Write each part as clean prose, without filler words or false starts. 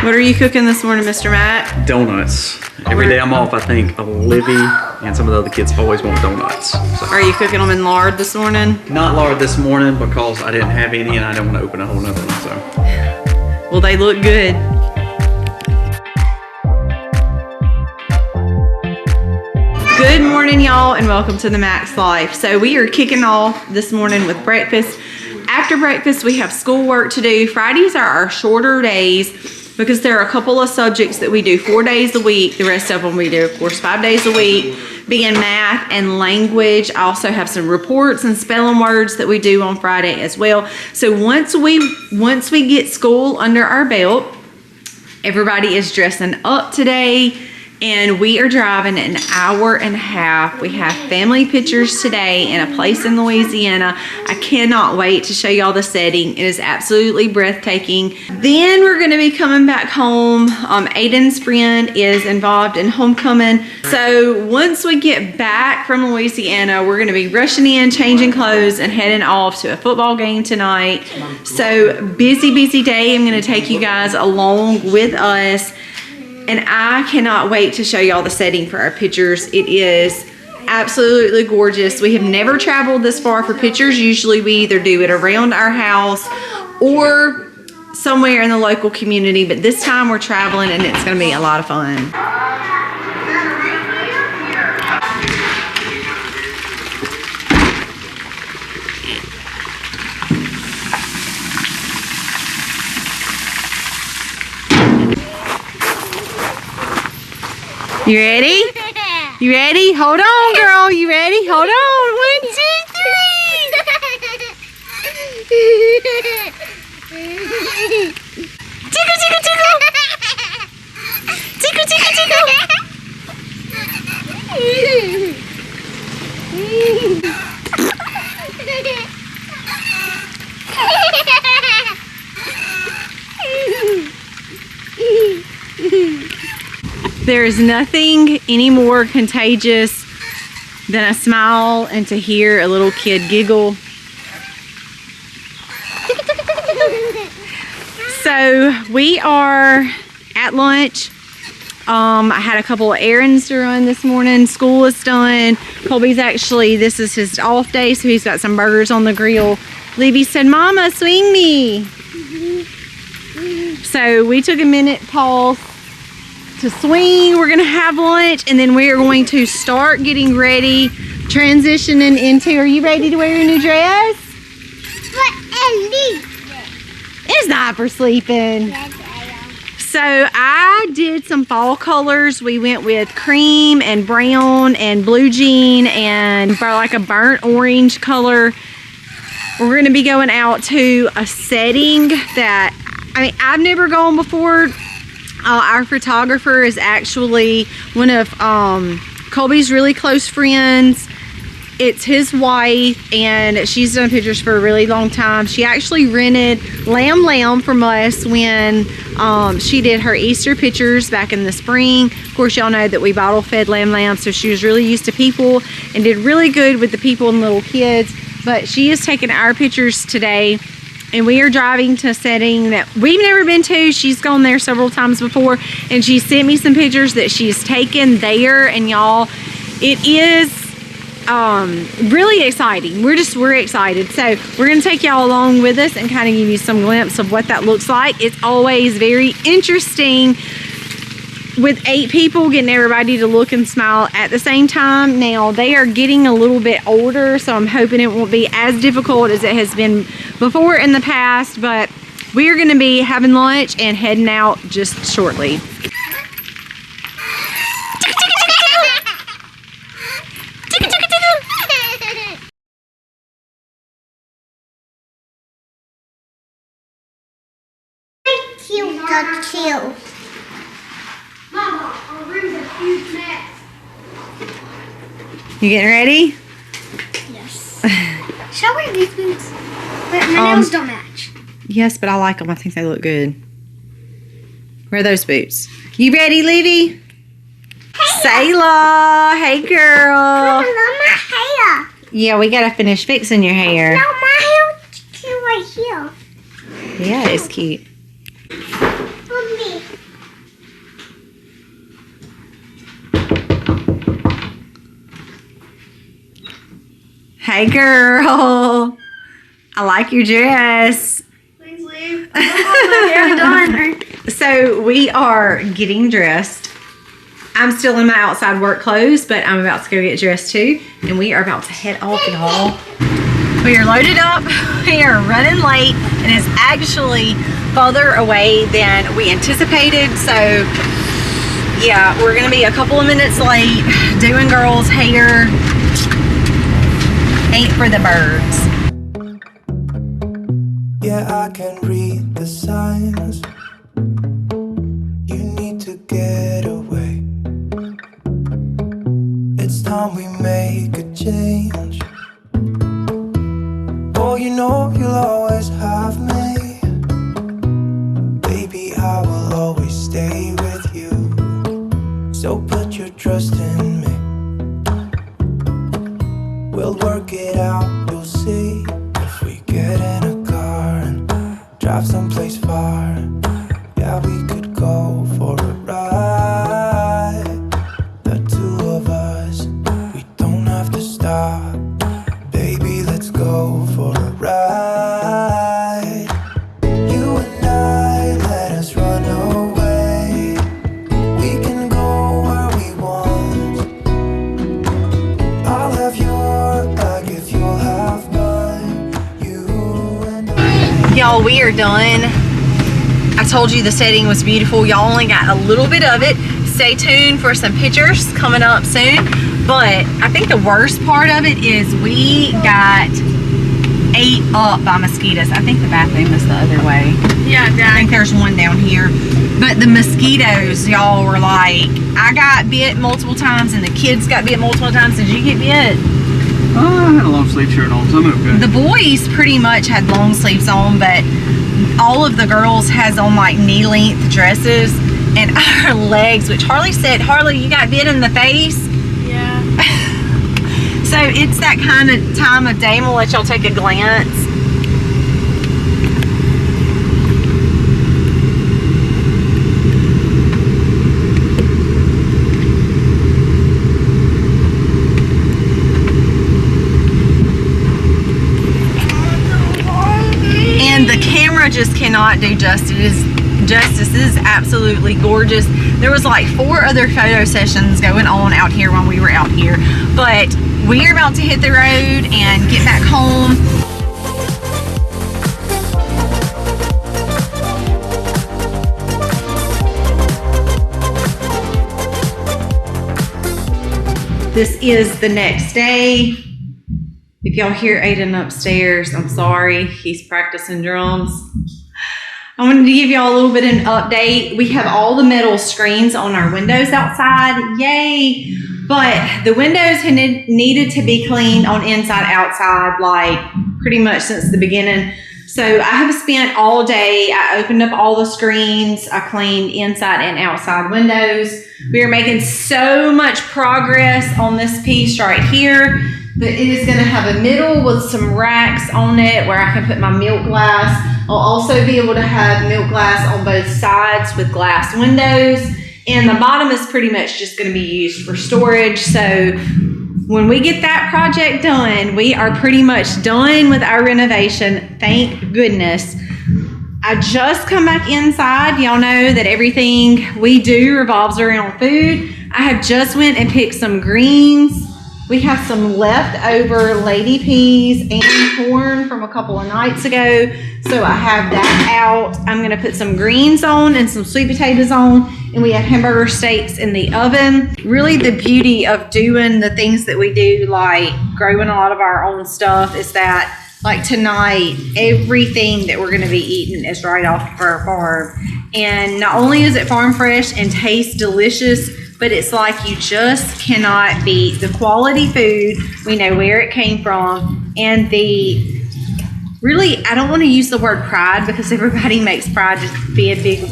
What are you cooking this morning, Mr. Matt? Donuts. Every day I'm off, I think Livy and some of the other kids always want donuts. So. Are you cooking them in lard this morning? Not lard this morning because I didn't have any and I don't want to open a whole nother one. So. Well, they look good. Good morning, y'all, and welcome to the Max Life. So we are kicking off this morning with breakfast. After breakfast, we have schoolwork to do. Fridays are our shorter days because there are a couple of subjects that we do 4 days a week. The rest of them we do, of course, 5 days a week, being math and language. I also have some reports and spelling words that we do on Friday as well. So once we get school under our belt, everybody is dressing up today. And we are driving an hour and a half. We have family pictures today in a place in Louisiana. I cannot wait to show y'all the setting. It is absolutely breathtaking. Then we're gonna be coming back home. Aiden's friend is involved in homecoming. So once we get back from Louisiana, we're gonna be rushing in, changing clothes, and heading off to a football game tonight. So busy day. I'm gonna take you guys along with us. And I cannot wait to show y'all the setting for our pictures. It is absolutely gorgeous. We have never traveled this far for pictures. Usually we either do it around our house or somewhere in the local community. But this time we're traveling and it's gonna be a lot of fun. You ready? You ready? Hold on, girl. You ready? Hold on. 1, 2, 3. Tickle, tickle, tickle. Tickle, tickle, tickle. There is nothing any more contagious than a smile and to hear a little kid giggle. So we are at lunch. I had a couple of errands to run this morning. School is done. Colby's this is his off day, so he's got some burgers on the grill. Levy said, "Mama, swing me." So we took a minute pause to swing. We're gonna have lunch and then we are going to start getting ready, transitioning into, are you ready to wear your new dress? It's not for sleeping. Yes, I am. So I did some fall colors. We went with cream and brown and blue jean and like a burnt orange color. We're gonna be going out to a setting that, I've never gone before. Our photographer is actually one of Colby's really close friends. It's his wife, and she's done pictures for a really long time. She actually rented Lamb from us when she did her Easter pictures back in the spring. Of course, y'all know that we bottle fed Lamb, so she was really used to people and did really good with the people and little kids. But she is taking our pictures today. And we are driving to a setting that we've never been to. She's gone there several times before, and she sent me some pictures that she's taken there. And y'all, it is really exciting. We're excited. So we're gonna take y'all along with us and kind of give you some glimpse of what that looks like. It's always very interesting with 8 people, getting everybody to look and smile at the same time. Now, they are getting a little bit older, so I'm hoping it won't be as difficult as it has been before in the past, but we are gonna be having lunch and heading out just shortly. Cute. Mama, our room's a huge mess. You getting ready? Yes. Shall I wear these boots? But my nails don't match. Yes, but I like them. I think they look good. Wear those boots. You ready, Levy? Hey. Sayla. Hey, girl. I love my hair. Yeah, we gotta finish fixing your hair. No, my hair is right here. Yeah, it's cute. Mommy. Hey, girl. I like your dress. Please leave. I don't want my hair done. So we are getting dressed. I'm still in my outside work clothes, but I'm about to go get dressed too. And we are about to head off, y'all. We are loaded up. We are running late, and it's actually farther away than we anticipated. So yeah, we're gonna be a couple of minutes late doing girls' hair. Ain't for the birds. Yeah, I can read the signs. You need to get away. It's time we make a change. Oh, you know you'll always have me. Baby, I will always stay with you. So put your trust in me. We'll work it out, you'll see. If we get in a car and drive someplace far, yeah, we could go for a ride. The two of us, we don't have to stop. Baby, let's go for a ride. You and I, let us run away. We can go where we want. I'll have your bag if you'll have mine. You and I. Y'all, we are done. I told you the setting was beautiful. Y'all only got a little bit of it. Stay tuned for some pictures coming up soon. But I think the worst part of it is we got ate up by mosquitoes. I think the bathroom is the other way. Yeah, I think there's one down here. But the mosquitoes, y'all, were like, I got bit multiple times and the kids got bit multiple times. Did you get bit? I had a long sleeve shirt on, so I'm okay. The boys pretty much had long sleeves on, but all of the girls has on like knee length dresses, and our legs, which Harley said, Harley, you got bit in the face. Yeah. So it's that kind of time of day. I'm gonna let y'all take a glance. And the camera just cannot do justice. This is absolutely gorgeous. There was like 4 other photo sessions going on out here when we were out here, but we are about to hit the road and get back home. This is the next day. If y'all hear Aiden upstairs, I'm sorry. He's practicing drums. I wanted to give y'all a little bit of an update. We have all the metal screens on our windows outside. Yay! But the windows had needed to be cleaned on inside, outside, like pretty much since the beginning. So I have spent all day. I opened up all the screens. I cleaned inside and outside windows. We are making so much progress on this piece right here. But it is going to have a middle with some racks on it where I can put my milk glass. I'll also be able to have milk glass on both sides with glass windows. And the bottom is pretty much just going to be used for storage. So when we get that project done, we are pretty much done with our renovation. Thank goodness. I just come back inside. Y'all know that everything we do revolves around food. I have just went and picked some greens. We have some leftover lady peas and corn from a couple of nights ago. So I have that out. I'm going to put some greens on and some sweet potatoes on. And we have hamburger steaks in the oven. Really the beauty of doing the things that we do, like growing a lot of our own stuff, is that like tonight, everything that we're going to be eating is right off of our farm. And not only is it farm fresh and tastes delicious, but it's like you just cannot beat the quality food. We know where it came from, and the really, I don't want to use the word pride because everybody makes pride just be a big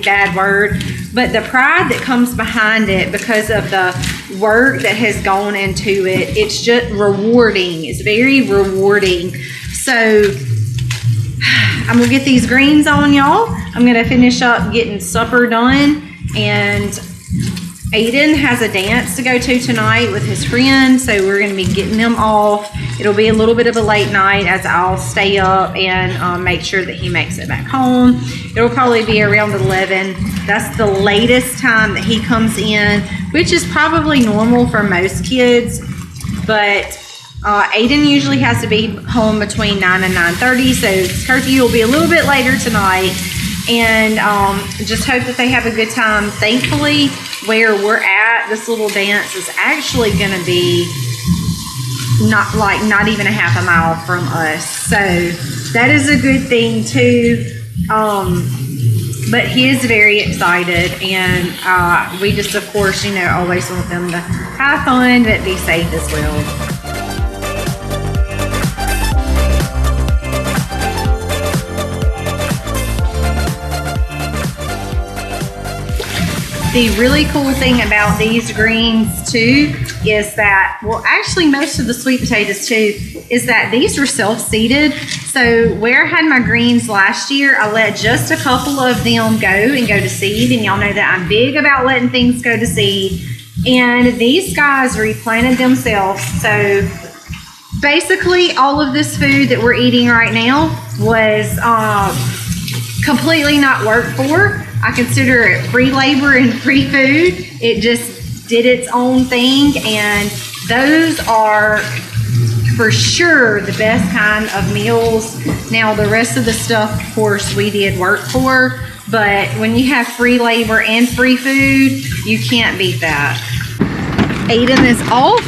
bad word, but the pride that comes behind it because of the work that has gone into it, it's just rewarding. It's very rewarding. So I'm gonna get these greens on, y'all. I'm gonna finish up getting supper done, and Aiden has a dance to go to tonight with his friends, so we're gonna be getting them off. It'll be a little bit of a late night as I'll stay up and make sure that he makes it back home. It'll probably be around 11. That's the latest time that he comes in, which is probably normal for most kids, but Aiden usually has to be home between 9 and 9:30, so curfew will be a little bit later tonight, and just hope that they have a good time. Thankfully, where we're at, this little dance is actually going to be not even a half a mile from us, so that is a good thing too. But he is very excited, and we just, of course, you know, always want them to have fun but be safe as well. The really cool thing about these greens too is that, well, actually most of the sweet potatoes too, is that these were self-seeded. So where I had my greens last year, I let just a couple of them go to seed. And y'all know that I'm big about letting things go to seed. And these guys replanted themselves. So basically all of this food that we're eating right now was completely not worked for. I consider it free labor and free food. It just did its own thing, and those are for sure the best kind of meals. Now the rest of the stuff, of course, we did work for, but when you have free labor and free food, you can't beat that. Aiden is off.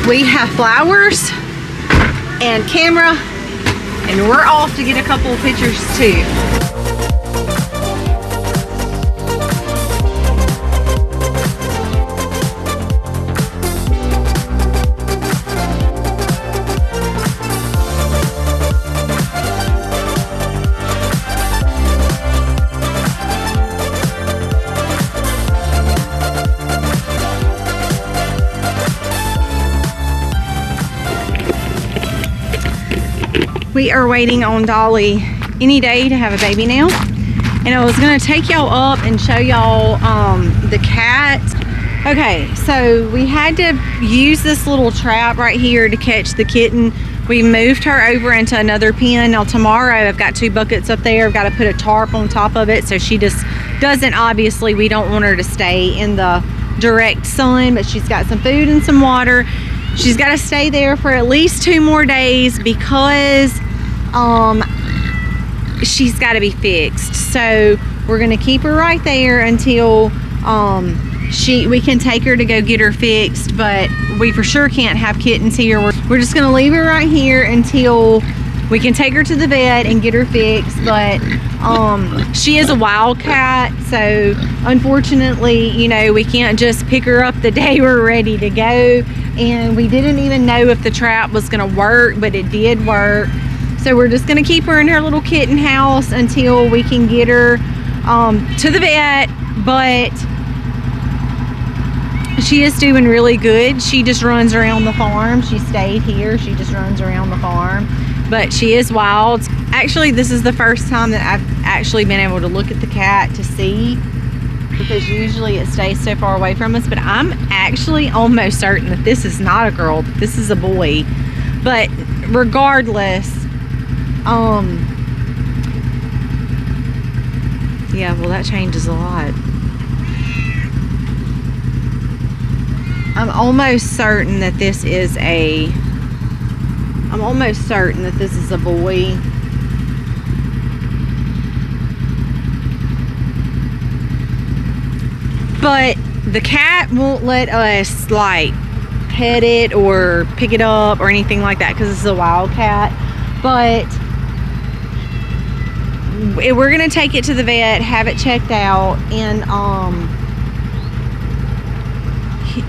We have flowers and camera, and we're off to get a couple of pictures too. We are waiting on Dolly any day to have a baby now. And I was gonna take y'all up and show y'all the cat. Okay, so we had to use this little trap right here to catch the kitten. We moved her over into another pen. Now tomorrow I've got 2 buckets up there. I've got to put a tarp on top of it so she just doesn't, obviously we don't want her to stay in the direct sun, but she's got some food and some water. She's got to stay there for at least 2 more days because she's got to be fixed. So we're going to keep her right there until we can take her to go get her fixed, but we for sure can't have kittens here. We're just going to leave her right here until we can take her to the vet and get her fixed. But she is a wild cat, so unfortunately, you know, we can't just pick her up the day we're ready to go. And we didn't even know if the trap was going to work, but it did work. So we're just going to keep her in her little kitten house until we can get her to the vet. But she is doing really good. She just runs around the farm. She stayed here. She just runs around the farm. But she is wild. Actually, this is the first time that I've actually been able to look at the cat to see, because usually it stays so far away from us. But I'm actually almost certain that this is not a girl, that this is a boy. But regardless, yeah, well, that changes a lot. I'm almost certain that this is a boy. But the cat won't let us like pet it or pick it up or anything like that because it's a wild cat. But we're gonna take it to the vet, have it checked out, and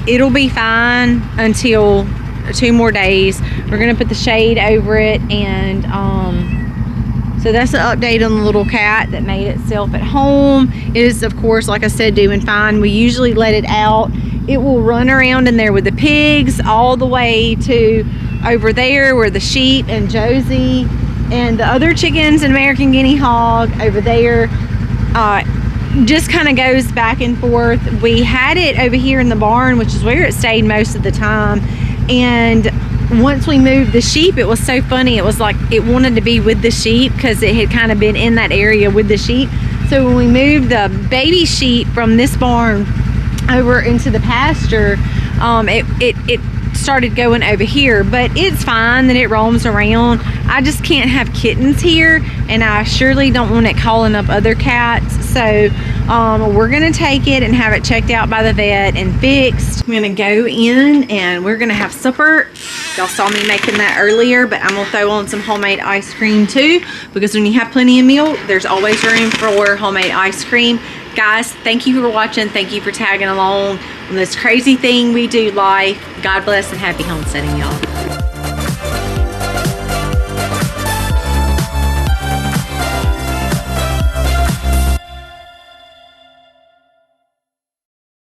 it'll be fine until 2 more days. We're gonna put the shade over it, and so that's the update on the little cat that made itself at home. It is, of course, like I said, doing fine. We usually let it out. It will run around in there with the pigs all the way to over there where the sheep and Josie And the other chickens, an American guinea hog over there, just kind of goes back and forth. We had it over here in the barn, which is where it stayed most of the time. And once we moved the sheep, it was so funny. It was like it wanted to be with the sheep because it had kind of been in that area with the sheep. So when we moved the baby sheep from this barn over into the pasture, it started going over here, but it's fine that it roams around. I just can't have kittens here, and I surely don't want it calling up other cats. So we're gonna take it and have it checked out by the vet and fixed. I'm gonna go in and we're gonna have supper. Y'all saw me making that earlier, but I'm gonna throw on some homemade ice cream too, because when you have plenty of milk, there's always room for homemade ice cream. Guys, thank you for watching. Thank you for tagging along on this crazy thing we do life. God bless and happy homesteading, y'all.